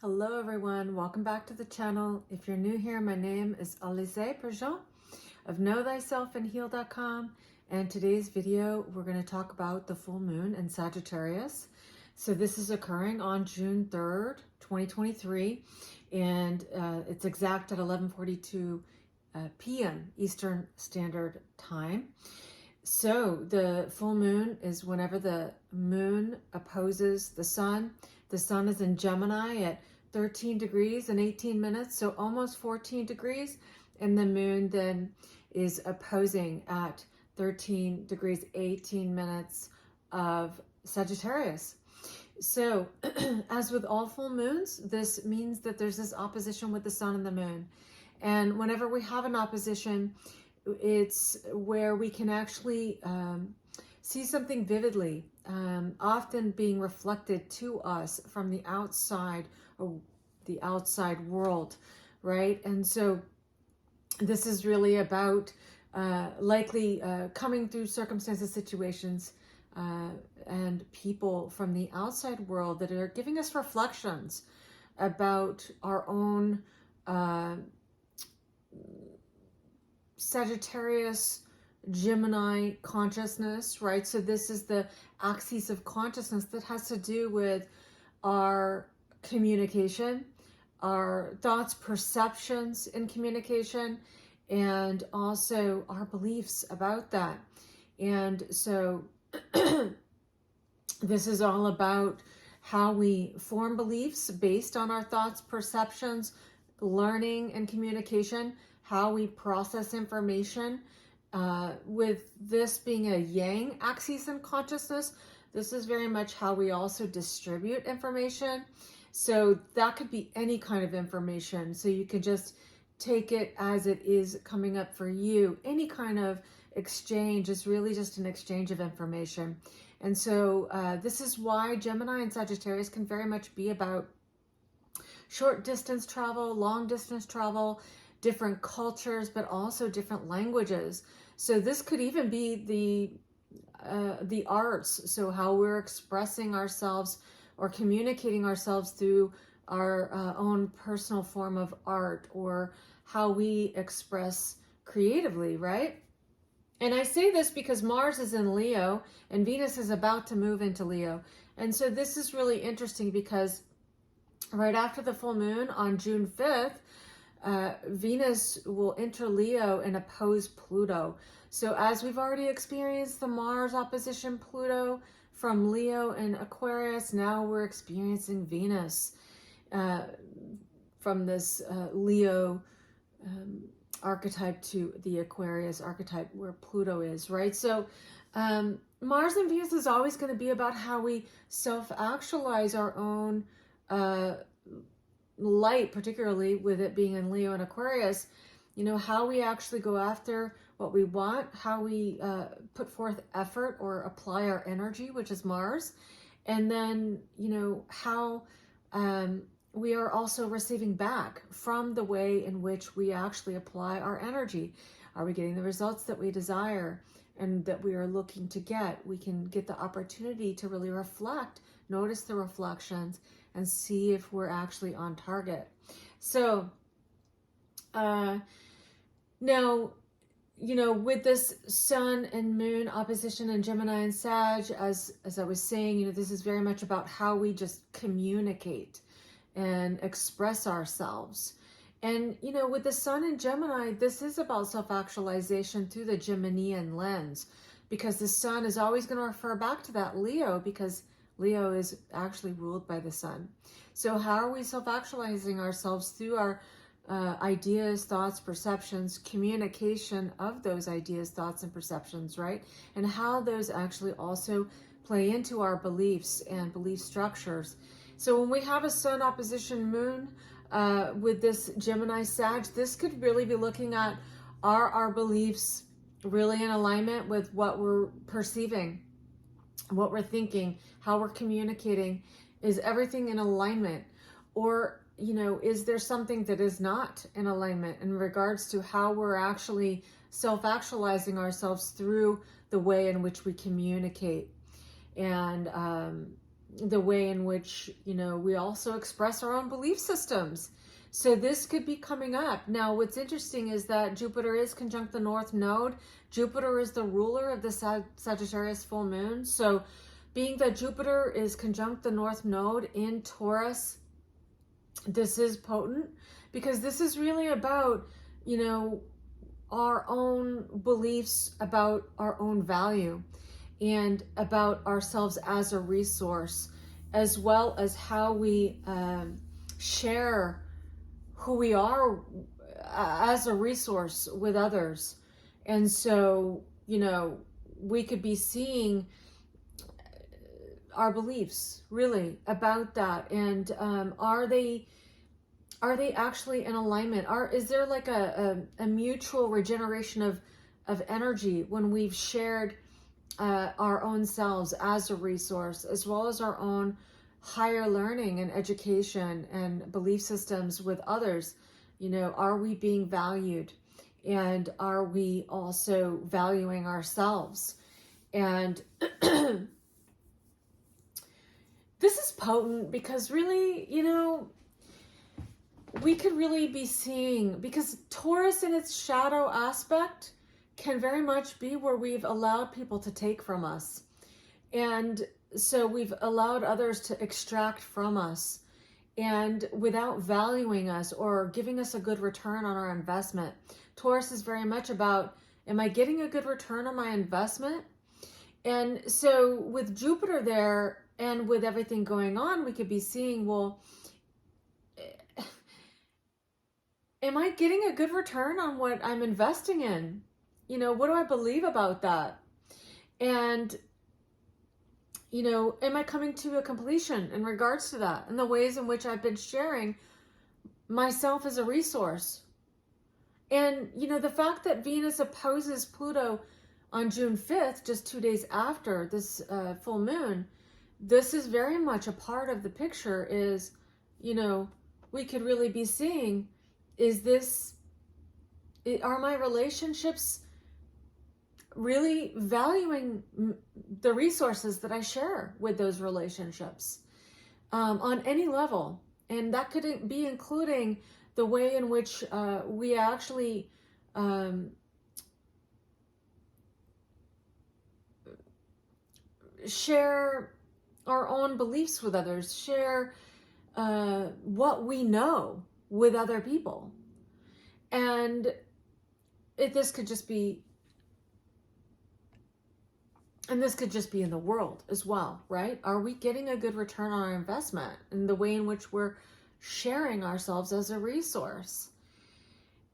Hello everyone, welcome back to the channel. If you're new here, my name is Alizé Perjean of Knowthyselfandheal.com, and today's video we're going to talk about the full moon in Sagittarius. So this is occurring on June 3rd, 2023, and it's exact at 11:42 p.m. Eastern Standard Time. So the full moon is whenever the moon opposes the sun. The sun is in Gemini at 13 degrees and 18 minutes, so almost 14 degrees. And the moon then is opposing at 13 degrees, 18 minutes of Sagittarius. So as with all full moons, this means that there's this opposition with the sun and the moon. And whenever we have an opposition, it's where we can actually see something vividly, often being reflected to us from the outside or the outside world, right? And so this is really about likely coming through circumstances, situations, and people from the outside world that are giving us reflections about our own Sagittarius, Gemini consciousness, right? So this is the axis of consciousness that has to do with our communication, our thoughts, perceptions in communication, and also our beliefs about that. And so this is all about how we form beliefs based on our thoughts, perceptions, learning and communication, how we process information. With this being a yang axis in consciousness, this is very much how we also distribute information. So that could be any kind of information. So you can just take it as it is coming up for you. Any kind of exchange is really just an exchange of information. And so this is why Gemini and Sagittarius can very much be about short distance travel, long distance travel, different cultures, but also different languages. So this could even be the arts. So how we're expressing ourselves or communicating ourselves through our own personal form of art, or how we express creatively, right? And I say this because Mars is in Leo and Venus is about to move into Leo. And so this is really interesting because right after the full moon on June 5th, Venus will enter Leo and oppose Pluto. So as we've already experienced the Mars opposition Pluto from Leo and Aquarius, now we're experiencing Venus from this Leo archetype to the Aquarius archetype where Pluto is, right? So Mars and Venus is always going to be about how we self-actualize our own light, particularly with it being in Leo and Aquarius, you know, how we actually go after what we want, how we put forth effort or apply our energy, which is Mars, and then, you know, how we are also receiving back from the way in which we actually apply our energy. Are we getting the results that we desire and that we are looking to get? We can get the opportunity to really reflect, notice the reflections, and see if we're actually on target. So now, you know, with this sun and moon opposition in Gemini and Sag, as I was saying, you know, this is very much about how we just communicate and express ourselves. And, you know, with the sun in Gemini, this is about self-actualization through the Geminian lens, because the sun is always going to refer back to that Leo, because Leo is actually ruled by the sun. So how are we self-actualizing ourselves through our ideas, thoughts, perceptions, communication of those ideas, thoughts, and perceptions, right? And how those actually also play into our beliefs and belief structures. So when we have a sun opposition moon with this Gemini Sag, this could really be looking at, are our beliefs really in alignment with what we're perceiving, what we're thinking, how we're communicating? Is everything in alignment? Or, you know, is there something that is not in alignment in regards to how we're actually self-actualizing ourselves through the way in which we communicate? And the way in which, we also express our own belief systems. So this could be coming up. Now, what's interesting is that Jupiter is conjunct the North Node. Jupiter is the ruler of the Sagittarius full moon. So being that Jupiter is conjunct the North Node in Taurus, this is potent because this is really about, our own beliefs about our own value and about ourselves as a resource, as well as how we share who we are as a resource with others. And so, we could be seeing our beliefs really about that. And are they actually in alignment? Is there like a mutual regeneration of energy when we've shared our own selves as a resource, as well as our own higher learning and education and belief systems with others? Are we being valued? And are we also valuing ourselves? And this is potent because really, we could really be seeing, because Taurus in its shadow aspect can very much be where we've allowed people to take from us. And so we've allowed others to extract from us, and without valuing us or giving us a good return on our investment. Taurus is very much about, am I getting a good return on my investment? And so with Jupiter there and with everything going on, we could be seeing, well, am I getting a good return on what I'm investing in? What do I believe about that? And, am I coming to a completion in regards to that and the ways in which I've been sharing myself as a resource? And, the fact that Venus opposes Pluto on June 5th, just 2 days after this full moon, this is very much a part of the picture is, we could really be seeing, are my relationships really valuing the resources that I share with those relationships on any level? And that could be including the way in which we actually share our own beliefs with others, share what we know with other people. And this could just be in the world as well, right? Are we getting a good return on our investment in the way in which we're sharing ourselves as a resource?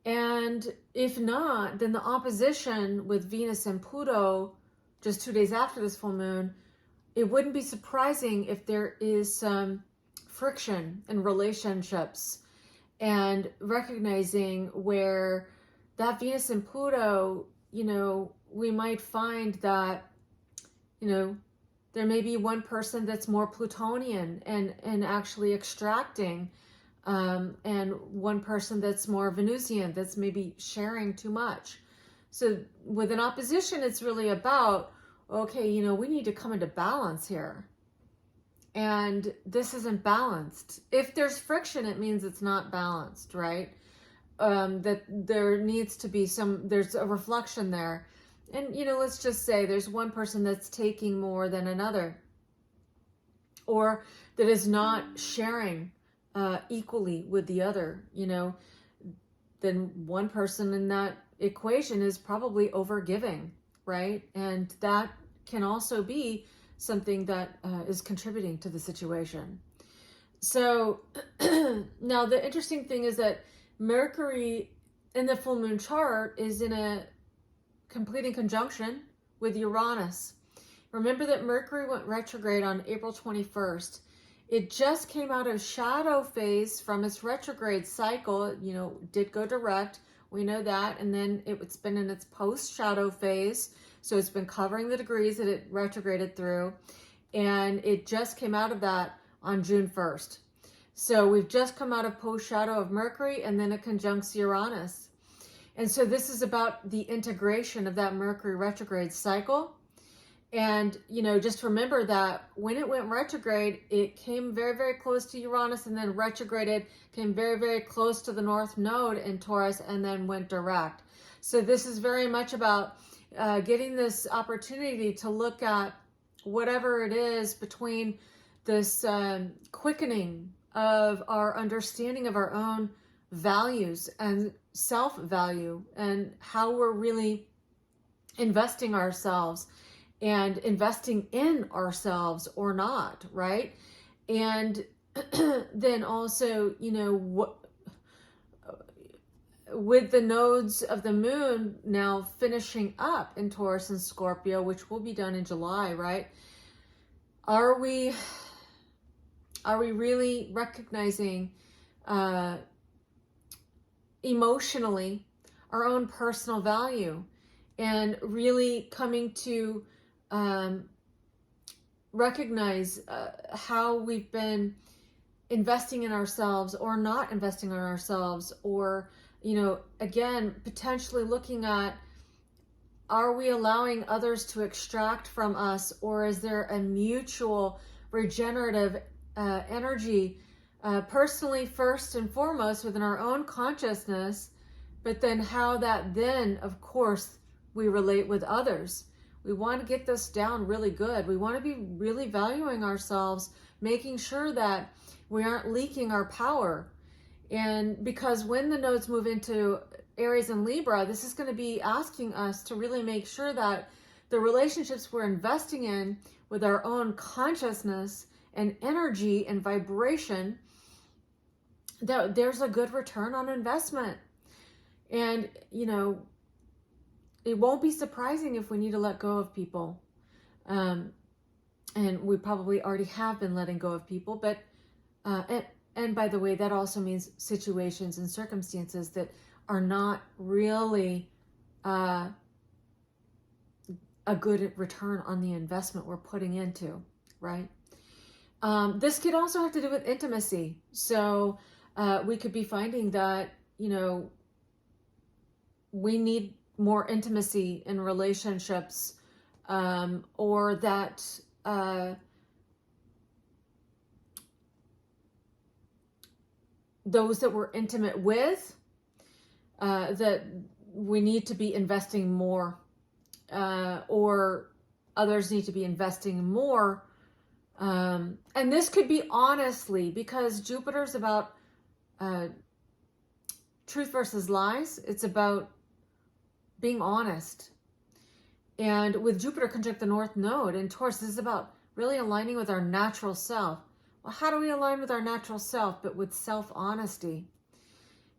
And if not, then the opposition with Venus and Pluto just 2 days after this full moon, it wouldn't be surprising if there is some friction in relationships, and recognizing where that Venus and Pluto, we might find that, there may be one person that's more Plutonian and actually extracting, and one person that's more Venusian, that's maybe sharing too much. So with an opposition, it's really about, okay, we need to come into balance here. And this isn't balanced. If there's friction, it means it's not balanced, right? That there needs to be there's a reflection there. And, let's just say there's one person that's taking more than another, or that is not sharing equally with the other, then one person in that equation is probably overgiving, right? And that can also be something that is contributing to the situation. So now the interesting thing is that Mercury in the full moon chart is in a completing conjunction with Uranus. Remember that Mercury went retrograde on April 21st. It just came out of shadow phase from its retrograde cycle. It did go direct. We know that. And then it's been in its post-shadow phase. So it's been covering the degrees that it retrograded through. And it just came out of that on June 1st. So we've just come out of post-shadow of Mercury, and then it conjuncts Uranus. And so this is about the integration of that Mercury retrograde cycle And, just remember that when it went retrograde, it came very, very close to Uranus, and then retrograded, came very, very close to the North Node in Taurus, and then went direct. So this is very much about getting this opportunity to look at whatever it is between this quickening of our understanding of our own values and self-value, and how we're really investing ourselves and investing in ourselves or not, right? And then also, with the nodes of the moon now finishing up in Taurus and Scorpio, which will be done in July, right? Are we really recognizing emotionally our own personal value, and really coming to recognize how we've been investing in ourselves or not investing in ourselves, or again, potentially looking at, are we allowing others to extract from us, or is there a mutual regenerative energy, personally first and foremost within our own consciousness, but then how that then, of course, we relate with others. We want to get this down really good. We want to be really valuing ourselves, making sure that we aren't leaking our power. And because when the nodes move into Aries and Libra, this is going to be asking us to really make sure that the relationships we're investing in with our own consciousness and energy and vibration, that there's a good return on investment. And, it won't be surprising if we need to let go of people. And we probably already have been letting go of people, but, and by the way, that also means situations and circumstances that are not really a good return on the investment we're putting into, right? This could also have to do with intimacy. So we could be finding that, we need more intimacy in relationships, or that those that we're intimate with, that we need to be investing more, or others need to be investing more. And this could be honestly, because Jupiter's about truth versus lies. It's about being honest. And with Jupiter conjunct the North Node in Taurus, this is about really aligning with our natural self. Well, how do we align with our natural self? But with self-honesty.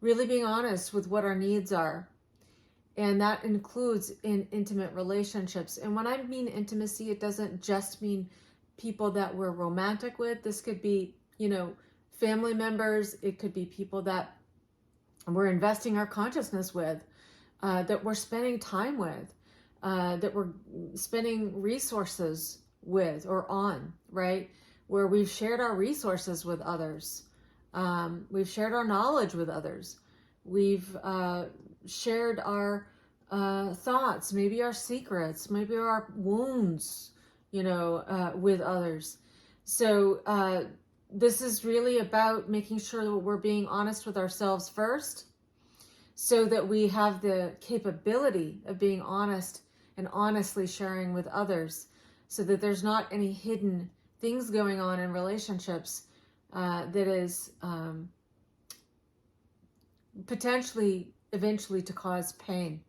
Really being honest with what our needs are. And that includes in intimate relationships. And when I mean intimacy, it doesn't just mean people that we're romantic with. This could be, family members. It could be people that we're investing our consciousness with, that we're spending time with, that we're spending resources with or on, right? Where we've shared our resources with others. We've shared our knowledge with others. We've shared our thoughts, maybe our secrets, maybe our wounds, with others. So this is really about making sure that we're being honest with ourselves first, so that we have the capability of being honest and honestly sharing with others, so that there's not any hidden things going on in relationships that is potentially eventually to cause pain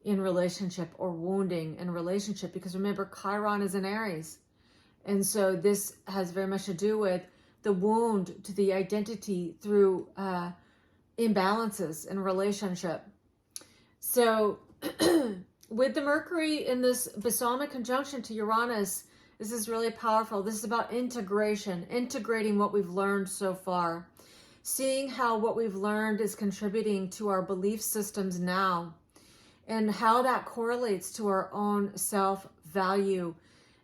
in relationship or wounding in relationship. Because remember, Chiron is in Aries. And so this has very much to do with the wound to the identity through imbalances in relationship. So with the Mercury in this balsamic conjunction to Uranus, this is really powerful. This is about integration, integrating what we've learned so far, seeing how what we've learned is contributing to our belief systems now, and how that correlates to our own self-value,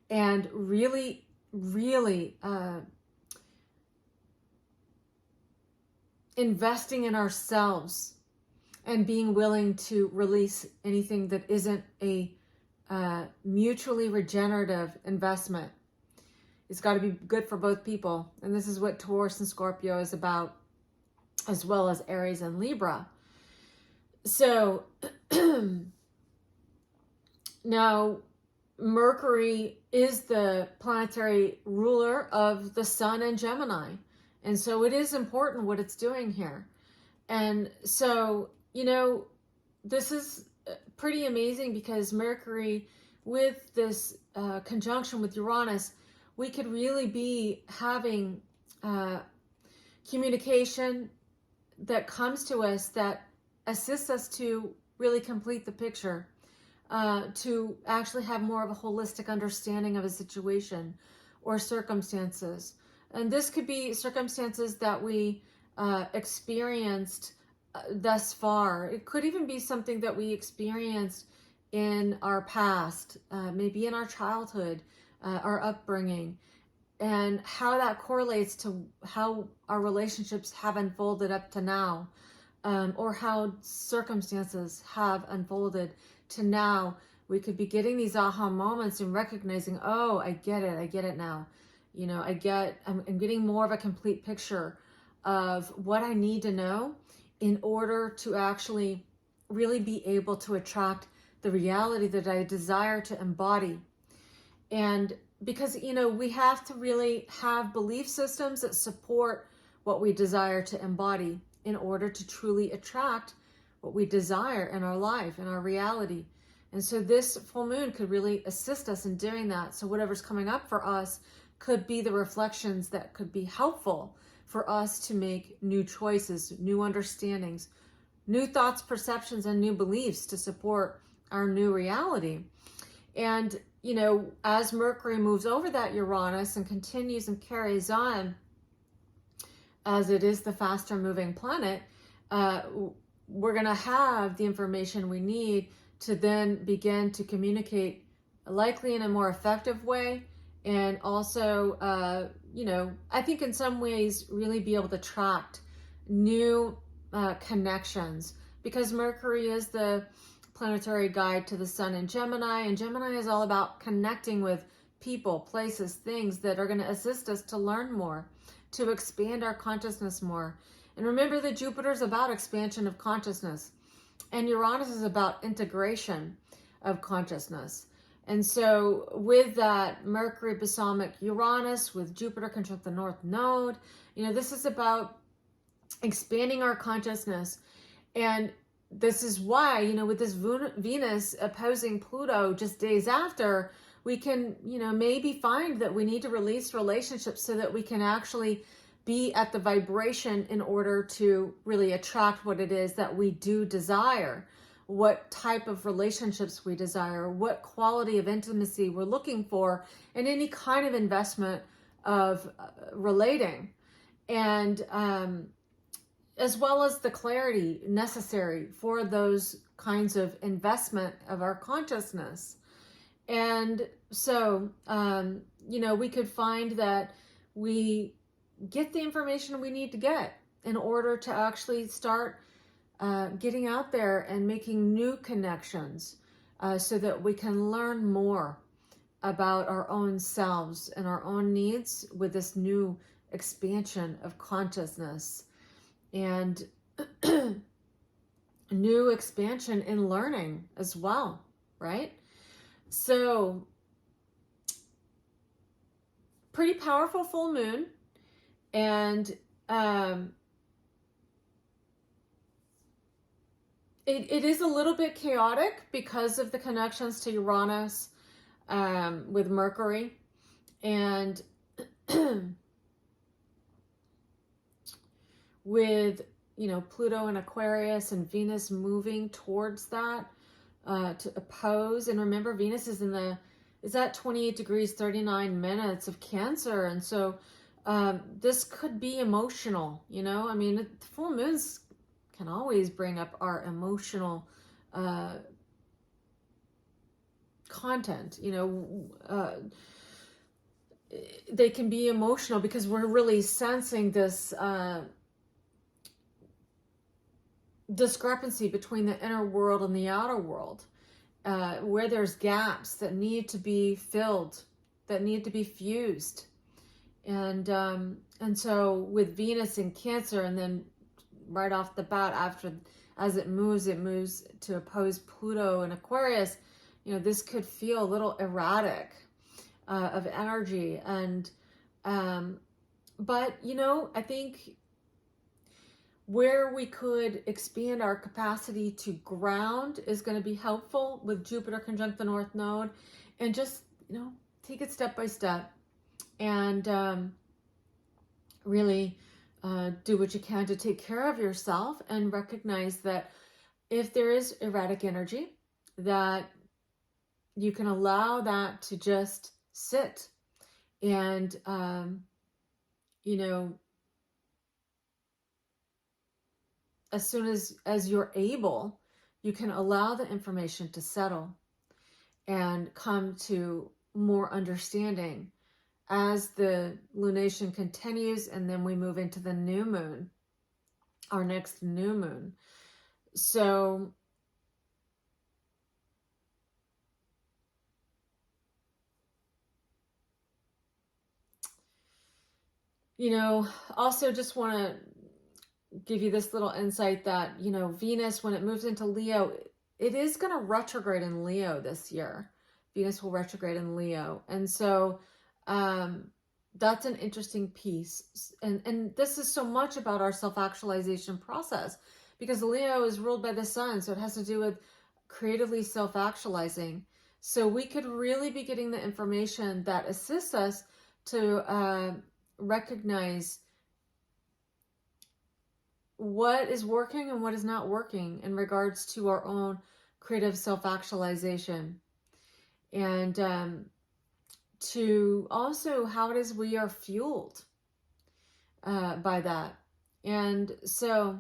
and really, really investing in ourselves and being willing to release anything that isn't a mutually regenerative investment. It's got to be good for both people. And this is what Taurus and Scorpio is about, as well as Aries and Libra. So now Mercury is the planetary ruler of the Sun and Gemini. And so it is important what it's doing here. And so, this is pretty amazing because Mercury, with this conjunction with Uranus, we could really be having communication that comes to us that assists us to really complete the picture, to actually have more of a holistic understanding of a situation or circumstances. And this could be circumstances that we experienced thus far. It could even be something that we experienced in our past, maybe in our childhood, our upbringing, and how that correlates to how our relationships have unfolded up to now, or how circumstances have unfolded to now. We could be getting these aha moments and recognizing, oh, I get it now. I'm getting more of a complete picture of what I need to know in order to actually really be able to attract the reality that I desire to embody. And because, we have to really have belief systems that support what we desire to embody in order to truly attract what we desire in our life, in our reality. And so this full moon could really assist us in doing that. So whatever's coming up for us could be the reflections that could be helpful for us to make new choices, new understandings, new thoughts, perceptions, and new beliefs to support our new reality. And, as Mercury moves over that Uranus and continues and carries on, as it is the faster moving planet, we're going to have the information we need to then begin to communicate, likely in a more effective way. And also, I think in some ways really be able to attract new connections, because Mercury is the planetary guide to the Sun in Gemini, and Gemini is all about connecting with people, places, things that are going to assist us to learn more, to expand our consciousness more. And remember that Jupiter is about expansion of consciousness, and Uranus is about integration of consciousness. And so with that Mercury balsamic Uranus, with Jupiter conjunct the North Node, this is about expanding our consciousness. And this is why, with this Venus opposing Pluto just days after, we can, maybe find that we need to release relationships so that we can actually be at the vibration in order to really attract what it is that we do desire, what type of relationships we desire, what quality of intimacy we're looking for in any kind of investment of relating. And as well as the clarity necessary for those kinds of investment of our consciousness. And so, we could find that we get the information we need to get in order to actually start getting out there and making new connections, so that we can learn more about our own selves and our own needs with this new expansion of consciousness. And new expansion in learning as well, right? So, pretty powerful full moon. And it is a little bit chaotic because of the connections to Uranus with Mercury. And with, Pluto and Aquarius and Venus moving towards that to oppose. And remember, Venus is at 28 degrees, 39 minutes of Cancer. And so this could be emotional, full moons can always bring up our emotional content, they can be emotional because we're really sensing this discrepancy between the inner world and the outer world. where there's gaps that need to be filled, that need to be fused. And so with Venus in Cancer, and then right off the bat, after, as it moves to oppose Pluto in Aquarius, you know, this could feel a little erratic of energy. And but you know, I think where we could expand our capacity to ground is going to be helpful with Jupiter conjunct the North Node, and just, you know, take it step by step, and really do what you can to take care of yourself, and recognize that if there is erratic energy, that you can allow that to just sit. And you know, as soon as you're able, you can allow the information to settle and come to more understanding as the lunation continues, and then we move into the new moon, our next new moon. So you know, also just want to give you this little insight that, you know, Venus, when it moves into Leo, it is going to retrograde in Leo this year. Venus will retrograde in Leo. And so that's an interesting piece. And this is so much about our self-actualization process, because Leo is ruled by the sun. So it has to do with creatively self-actualizing. So we could really be getting the information that assists us to recognize what is working and what is not working in regards to our own creative self-actualization, and to also how it is we are fueled by that. And so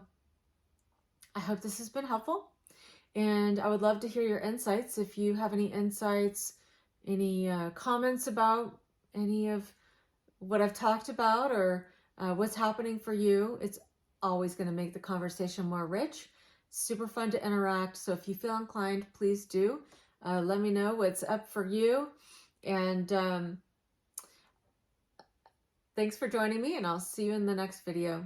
I hope this has been helpful, and I would love to hear your insights. If you have any insights, any comments about any of what I've talked about, or what's happening for you, it's always going to make the conversation more rich. Super fun to interact. So if you feel inclined, please do let me know what's up for you. And thanks for joining me, and I'll see you in the next video.